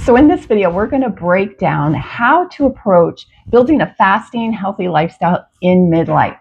So in this video, we're going to break down how to approach building a fasting, healthy lifestyle in midlife.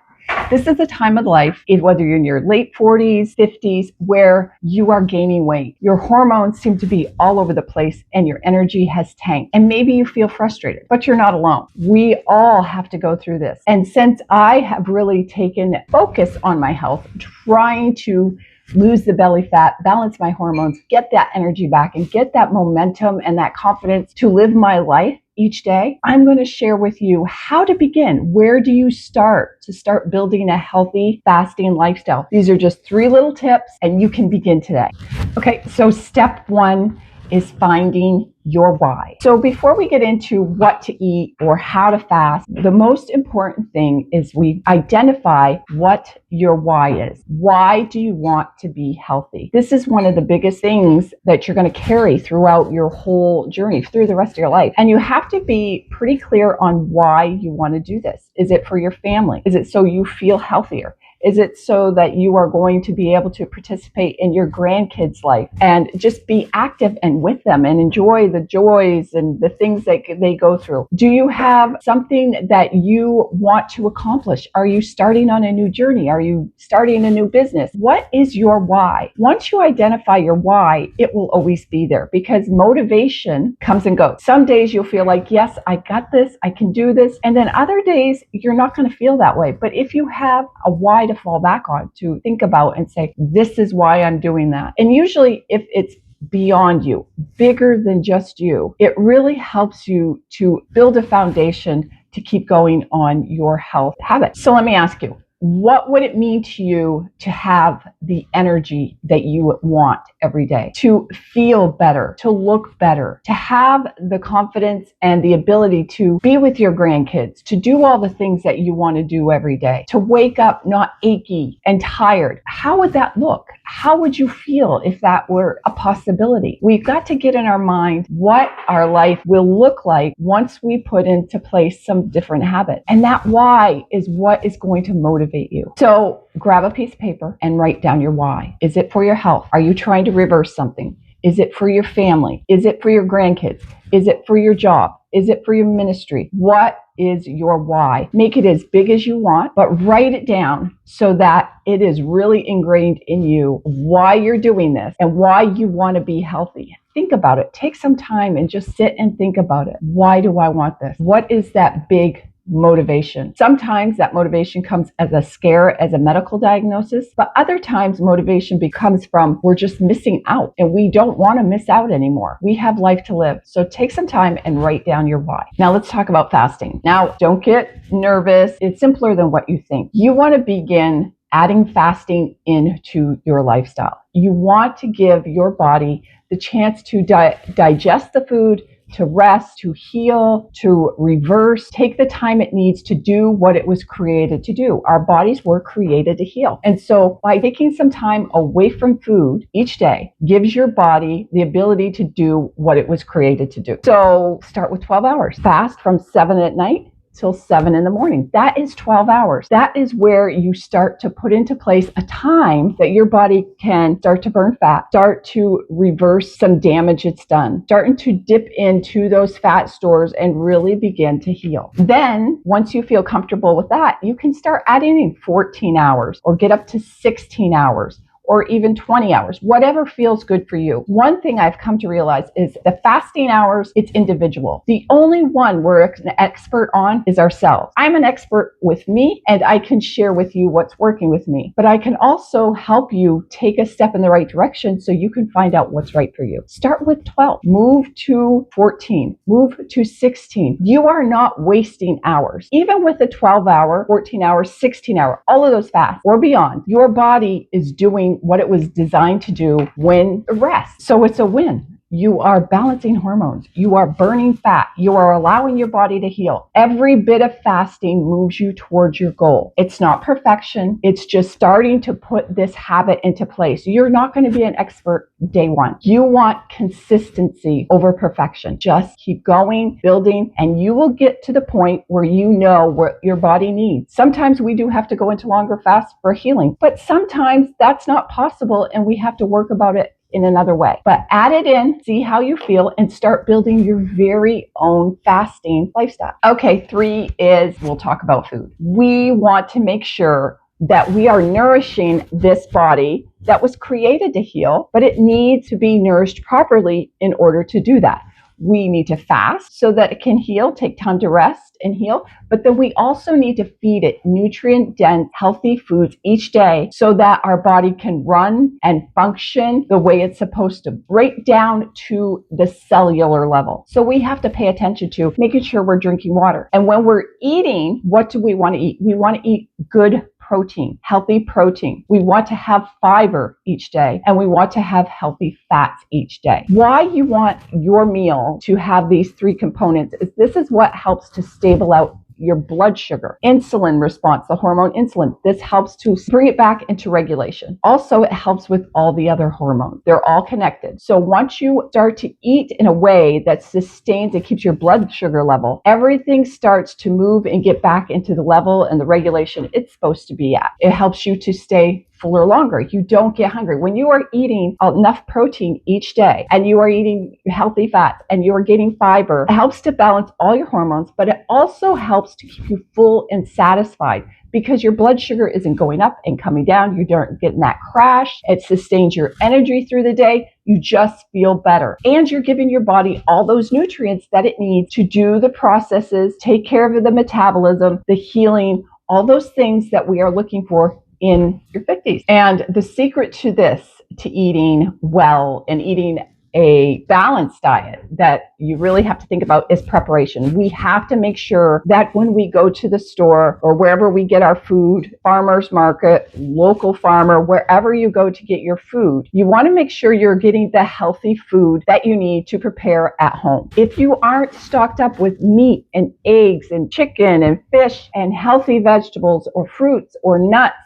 This is a time of life, whether you're in your late 40s, 50s, where you are gaining weight. Your hormones seem to be all over the place and your energy has tanked. And maybe you feel frustrated, but you're not alone. We all have to go through this. And since I have really taken focus on my health, trying to lose the belly fat, balance my hormones, get that energy back, and get that momentum and that confidence to live my life each day, I'm going to share with you how to begin. Where do you start to start building a healthy fasting lifestyle? These are just 3 little tips and you can begin today. Okay, so step 1 is finding your why. So before we get into what to eat or how to fast, the most important thing is we identify what your why is. Why do you want to be healthy? This is one of the biggest things that you're going to carry throughout your whole journey, through the rest of your life. And you have to be pretty clear on why you want to do this. Is it for your family? Is it so you feel healthier? Is it so that you are going to be able to participate in your grandkids' life and just be active and with them and enjoy the joys and the things that they go through? Do you have something that you want to accomplish? Are you starting on a new journey? Are you starting a new business? What is your why? Once you identify your why, it will always be there because motivation comes and goes. Some days you'll feel like, yes, I got this, I can do this. And then other days you're not going to feel that way. But if you have a why to fall back on, to think about and say, this is why I'm doing that. And usually if it's beyond you, bigger than just you, it really helps you to build a foundation to keep going on your health habits. So let me ask you, what would it mean to you to have the energy that you want every day, to feel better, to look better, to have the confidence and the ability to be with your grandkids, to do all the things that you want to do every day, to wake up not achy and tired? How would that look? How would you feel if that were a possibility? We've got to get in our mind what our life will look like once we put into place some different habits. And that why is what is going to motivate you. So grab a piece of paper and write down your why. Is it for your health? Are you trying to reverse something? Is it for your family? Is it for your grandkids? Is it for your job? Is it for your ministry? What is your why? Make it as big as you want, but write it down so that it is really ingrained in you why you're doing this and why you want to be healthy. Think about it. Take some time and just sit and think about it. Why do I want this? What is that big motivation? Sometimes that motivation comes as a scare, as a medical diagnosis, but other times motivation becomes from we're just missing out and we don't want to miss out anymore. We have life to live. So take some time and write down your why. Now let's talk about fasting. Now don't get nervous. It's simpler than what you think. You want to begin adding fasting into your lifestyle. You want to give your body the chance to digest the food, to rest, to heal, to reverse, take the time it needs to do what it was created to do. Our bodies were created to heal. And so by taking some time away from food each day gives your body the ability to do what it was created to do. So start with 12 hours. Fast from 7 at night till 7 in the morning. That is 12 hours. That is where you start to put into place a time that your body can start to burn fat, start to reverse some damage it's done, starting to dip into those fat stores and really begin to heal. Then once you feel comfortable with that, you can start adding in 14 hours or get up to 16 hours. Or even 20 hours, whatever feels good for you. One thing I've come to realize is the fasting hours, it's individual. The only one we're an expert on is ourselves. I'm an expert with me and I can share with you what's working with me, but I can also help you take a step in the right direction so you can find out what's right for you. Start with 12, move to 14, move to 16. You are not wasting hours. Even with a 12 hour, 14 hour, 16 hour, all of those fasts or beyond, your body is doing what it was designed to do when rest. So it's a win. You are balancing hormones. You are burning fat. You are allowing your body to heal. Every bit of fasting moves you towards your goal. It's not perfection. It's just starting to put this habit into place. You're not going to be an expert day one. You want consistency over perfection. Just keep going, building, and you will get to the point where you know what your body needs. Sometimes we do have to go into longer fasts for healing, but sometimes that's not possible and we have to work about it in another way. But add it in, see how you feel, and start building your very own fasting lifestyle. Okay, 3 is we'll talk about food. We want to make sure that we are nourishing this body that was created to heal, but it needs to be nourished properly in order to do that. We need to fast so that it can heal, take time to rest and heal. But then we also need to feed it nutrient-dense, healthy foods each day so that our body can run and function the way it's supposed to, right down to the cellular level. So we have to pay attention to making sure we're drinking water. And when we're eating, what do we want to eat? We want to eat good protein, healthy protein. We want to have fiber each day, and we want to have healthy fats each day. Why you want your meal to have these 3 components is this is what helps to stabilize out your blood sugar, insulin response, the hormone insulin. This helps to bring it back into regulation. Also, it helps with all the other hormones. They're all connected. So once you start to eat in a way that sustains and keeps your blood sugar level, everything starts to move and get back into the level and the regulation it's supposed to be at. It helps you to stay fuller longer. You don't get hungry. When you are eating enough protein each day and you are eating healthy fats and you are getting fiber, it helps to balance all your hormones, but it also helps to keep you full and satisfied because your blood sugar isn't going up and coming down. You don't get that crash. It sustains your energy through the day. You just feel better. And you're giving your body all those nutrients that it needs to do the processes, take care of the metabolism, the healing, all those things that we are looking for in your 50s. And the secret to this, to eating well and eating a balanced diet that you really have to think about is preparation. We have to make sure that when we go to the store or wherever we get our food, farmer's market, local farmer, wherever you go to get your food, you want to make sure you're getting the healthy food that you need to prepare at home. If you aren't stocked up with meat and eggs and chicken and fish and healthy vegetables or fruits or nuts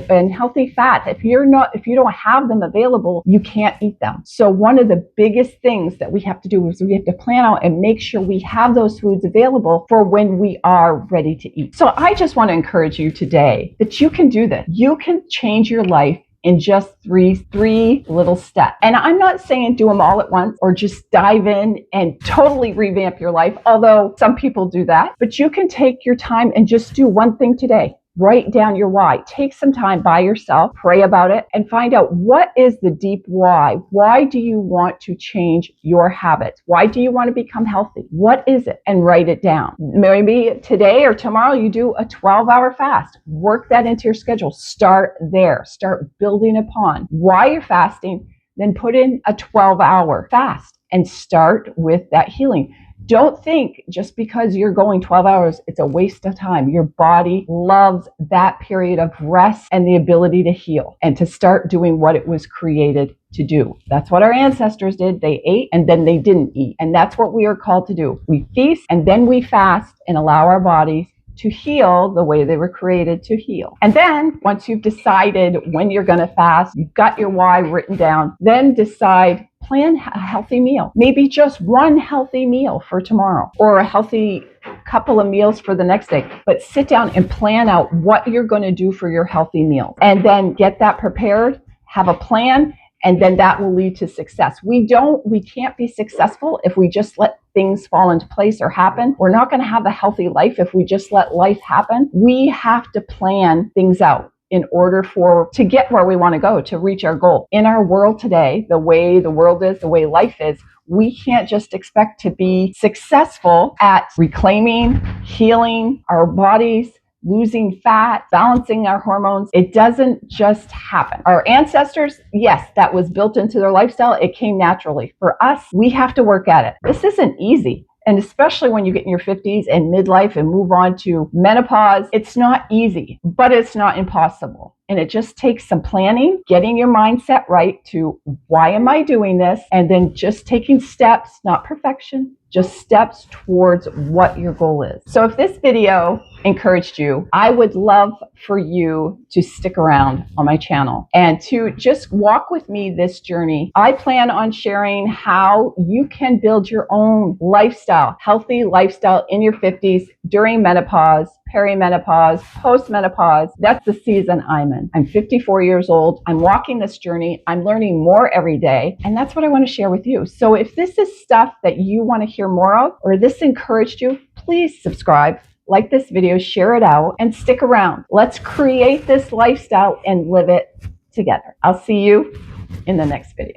and healthy fat, if you don't have them available, you can't eat them. So one of the biggest things that we have to do is we have to plan out and make sure we have those foods available for when we are ready to eat. So I just want to encourage you today that you can do this. You can change your life in just three little steps. And I'm not saying do them all at once or just dive in and totally revamp your life, although some people do that. But you can take your time and just do one thing today. Write down your why. Take some time by yourself, pray about it, and find out what is the deep why. Why do you want to change your habits? Why do you want to become healthy? What is it? And write it down. Maybe today or tomorrow you do a 12-hour fast. Work that into your schedule. Start there. Start building upon why you're fasting. Then put in a 12-hour fast and start with that healing. Don't think just because you're going 12 hours, it's a waste of time. Your body loves that period of rest and the ability to heal and to start doing what it was created to do. That's what our ancestors did. They ate and then they didn't eat. And that's what we are called to do. We feast and then we fast and allow our bodies to heal the way they were created to heal. And then once you've decided when you're going to fast, you've got your why written down, then decide, plan a healthy meal. Maybe just one healthy meal for tomorrow or a healthy couple of meals for the next day. But sit down and plan out what you're going to do for your healthy meal. And then get that prepared, have a plan, and then that will lead to success. We can't be successful if we just let things fall into place or happen. We're not going to have a healthy life if we just let life happen. We have to plan things out in order to get where we want to go, to reach our goal. In our world today, the way the world is, the way life is, we can't just expect to be successful at reclaiming, healing our bodies, losing fat, balancing our hormones. It doesn't just happen. Our ancestors, yes, that was built into their lifestyle. It came naturally. For us, we have to work at it. This isn't easy. And especially when you get in your 50s and midlife and move on to menopause, it's not easy, but it's not impossible. And it just takes some planning, getting your mindset right to why am I doing this? And then just taking steps, not perfection, just steps towards what your goal is. So if this video encouraged you, I would love for you to stick around on my channel and to just walk with me this journey. I plan on sharing how you can build your own lifestyle, healthy lifestyle in your 50s during menopause, perimenopause, postmenopause. That's the season I'm in. I'm 54 years old. I'm walking this journey. I'm learning more every day. And that's what I want to share with you. So if this is stuff that you want to hear more of, or this encouraged you, please subscribe, like this video, share it out, and stick around. Let's create this lifestyle and live it together. I'll see you in the next video.